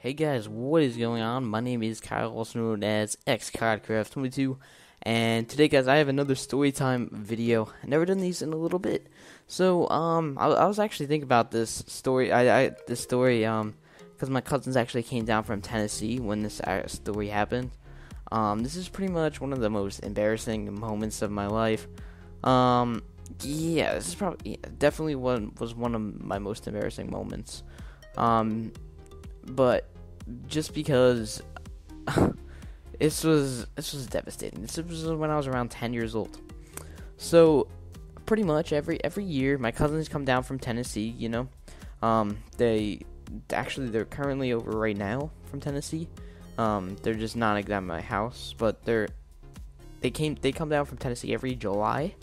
Hey guys, what is going on? My name is Kyle, also known as XCodcraft22, and today, guys, I have another storytime video. I've never done these in a little bit, so I was actually thinking about this story. Because my cousins actually came down from Tennessee when this story happened. This is pretty much one of the most embarrassing moments of my life. Yeah, this is definitely was one of my most embarrassing moments. But just because this was devastating. This was when I was around 10 years old. So pretty much every year my cousins come down from Tennessee, they're currently over right now from Tennessee. They're just not exactly at my house, but they come down from Tennessee every July,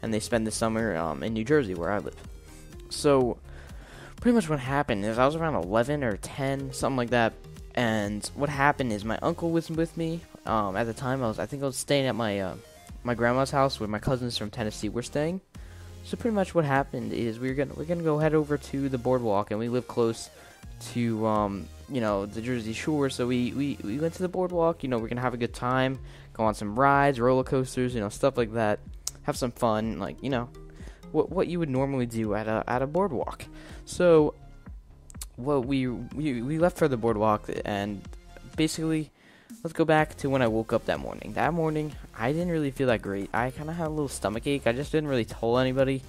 and they spend the summer in New Jersey where I live. So pretty much what happened is I was around 11 or 10, something like that. And what happened is my uncle was with me. At the time, I think I was staying at my grandma's house where my cousins from Tennessee were staying. So pretty much what happened is we're gonna go head over to the boardwalk, and we live close to the Jersey Shore. So we went to the boardwalk. We're gonna have a good time, go on some rides, roller coasters, stuff like that. Have some fun, what you would normally do at a boardwalk. So we left for the boardwalk, and basically let's go back to when I woke up that morning. That morning I didn't really feel that great. I kind of had a little stomach ache. I just didn't really tell anybody.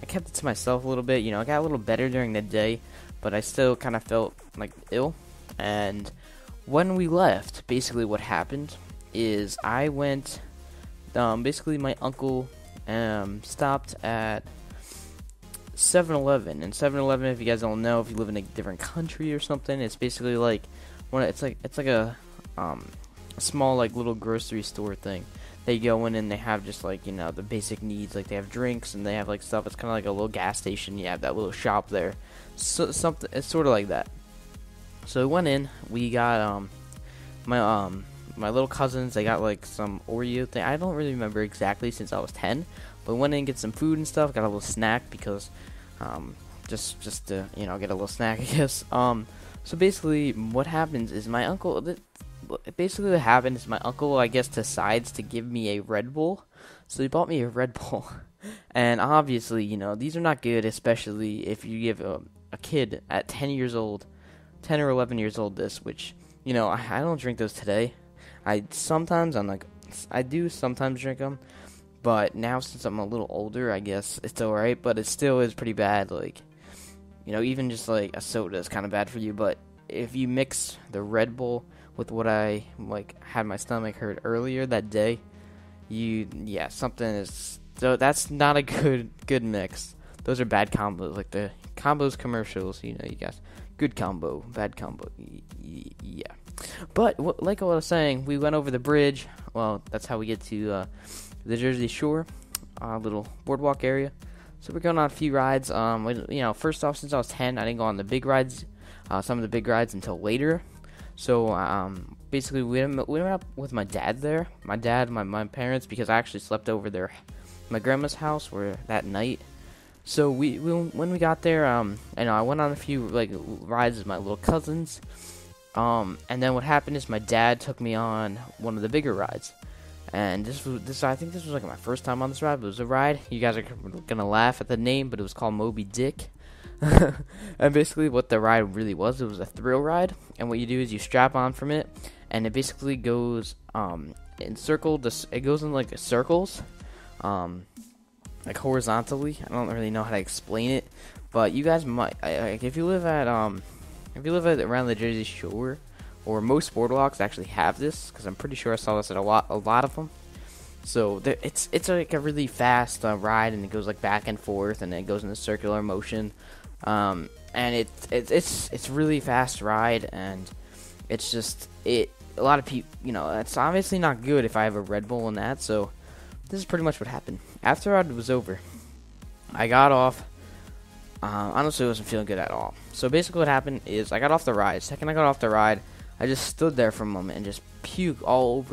I kept it to myself a little bit. I got a little better during the day, but I still kind of felt like ill. And when we left, basically what happened is I went, basically my uncle stopped at 7-Eleven. And 7-Eleven, if you guys don't know, if you live in a different country or something, it's basically like it's like a small little grocery store thing. They go in and they have just the basic needs, like they have drinks and they have stuff. It's kind of like a little gas station. You have that little shop there. So something, it's sort of like that. So we went in. We got my little cousins, they got some Oreo thing. I don't really remember exactly since I was 10, but went in and get some food and stuff. Got a little snack because just to get a little snack, I guess. So basically what happens is my uncle I guess decides to give me a Red Bull. So he bought me a Red Bull. And obviously, these are not good, especially if you give a kid at 10 or 11 years old this, which I don't drink those today. I do sometimes drink them, but now since I'm a little older, I guess it's alright, but it still is pretty bad. Even just a soda is kind of bad for you. But if you mix the Red Bull with what I had my stomach hurt earlier that day, so that's not a good mix. Those are bad combos, like the combos commercials. You guys, good combo, bad combo. Yeah. But like I was saying, we went over the bridge. Well, that's how we get to the Jersey Shore, little boardwalk area. So we're going on a few rides. First off, since I was 10, I didn't go on the big rides, some of the big rides until later. So basically, we went up with my dad there. My dad, my parents, because I actually slept over there, my grandma's house, that night. So when we got there, I went on a few rides with my little cousins. And then what happened is my dad took me on one of the bigger rides. And I think this was my first time on this ride. But it was a ride. You guys are gonna laugh at the name, but it was called Moby Dick. And basically what the ride really was, it was a thrill ride. And what you do is you strap on from it, and it basically goes in circles. It goes in circles, horizontally. I don't really know how to explain it, but you guys might, if you live around the Jersey Shore, or most boardwalks actually have this, because I'm pretty sure I saw this at a lot of them. So it's a really fast ride, and it goes back and forth, and it goes in a circular motion. And it's really fast ride, and it's just a lot of people. It's obviously not good if I have a Red Bull in that. So this is pretty much what happened. After the ride was over, I got off. Honestly, I wasn't feeling good at all. So basically what happened is I got off the ride. Second I got off the ride, I just stood there for a moment and just puked all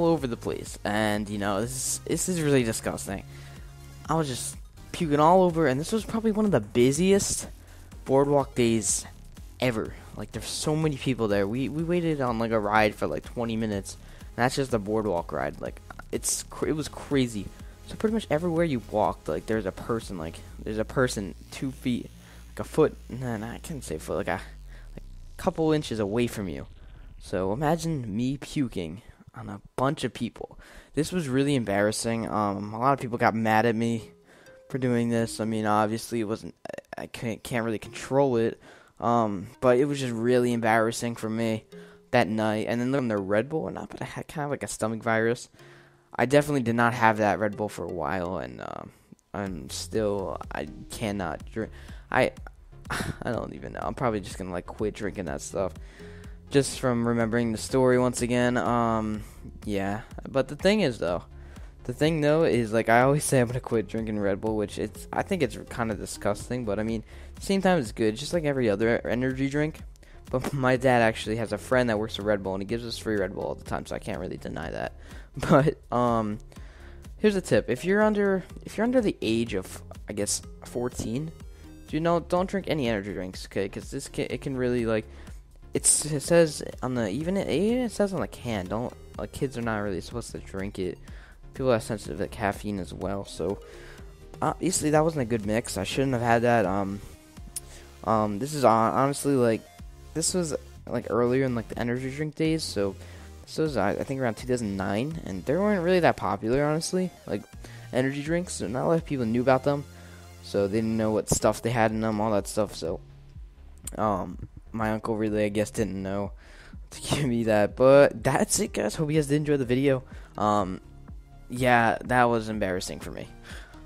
over the place. And this is really disgusting. I was just puking all over, and this was probably one of the busiest boardwalk days ever. like there's so many people there. We waited on like a ride for like 20 minutes. And that's just a boardwalk ride. Like it was crazy. So pretty much everywhere you walked, like there's a person 2 feet, like a foot. Nah, I can't say foot, like a couple inches away from you. So imagine me puking on a bunch of people. This was really embarrassing. A lot of people got mad at me for doing this. I mean, obviously it wasn't. I can't really control it. But it was just really embarrassing for me that night. And then on the Red Bull or not, but I had kind of like a stomach virus. I definitely did not have that Red Bull for a while, and I cannot drink. I don't even know. I'm probably just gonna like quit drinking that stuff. Just from remembering the story once again. Yeah. But the thing is is like I always say I'm gonna quit drinking Red Bull, which I think it's kind of disgusting, but I mean, at the same time it's good, just like every other energy drink. But my dad actually has a friend that works at Red Bull, and he gives us free Red Bull all the time, so I can't really deny that. But here's a tip: if you're under the age of, I guess, 14, don't drink any energy drinks, okay? Because it can really like. It says on the it says on the can, kids are not really supposed to drink it. People are sensitive to caffeine as well, so obviously that wasn't a good mix. I shouldn't have had that. This is honestly this was like earlier in like the energy drink days, so this was I think around 2009, and they weren't really that popular, honestly. Like energy drinks, so not a lot of people knew about them, so they didn't know what stuff they had in them, all that stuff. So my uncle really, I guess, didn't know to give me that. But that's it, guys. Hope you guys did enjoy the video. Yeah, that was embarrassing for me.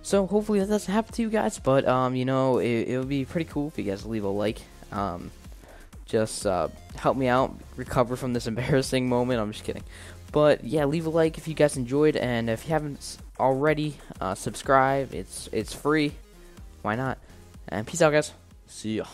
So hopefully that doesn't happen to you guys. But it would be pretty cool if you guys leave a like. Just help me out recover from this embarrassing moment. I'm just kidding. But yeah, leave a like if you guys enjoyed, and if you haven't already, subscribe. It's free. Why not? And peace out, guys. See ya.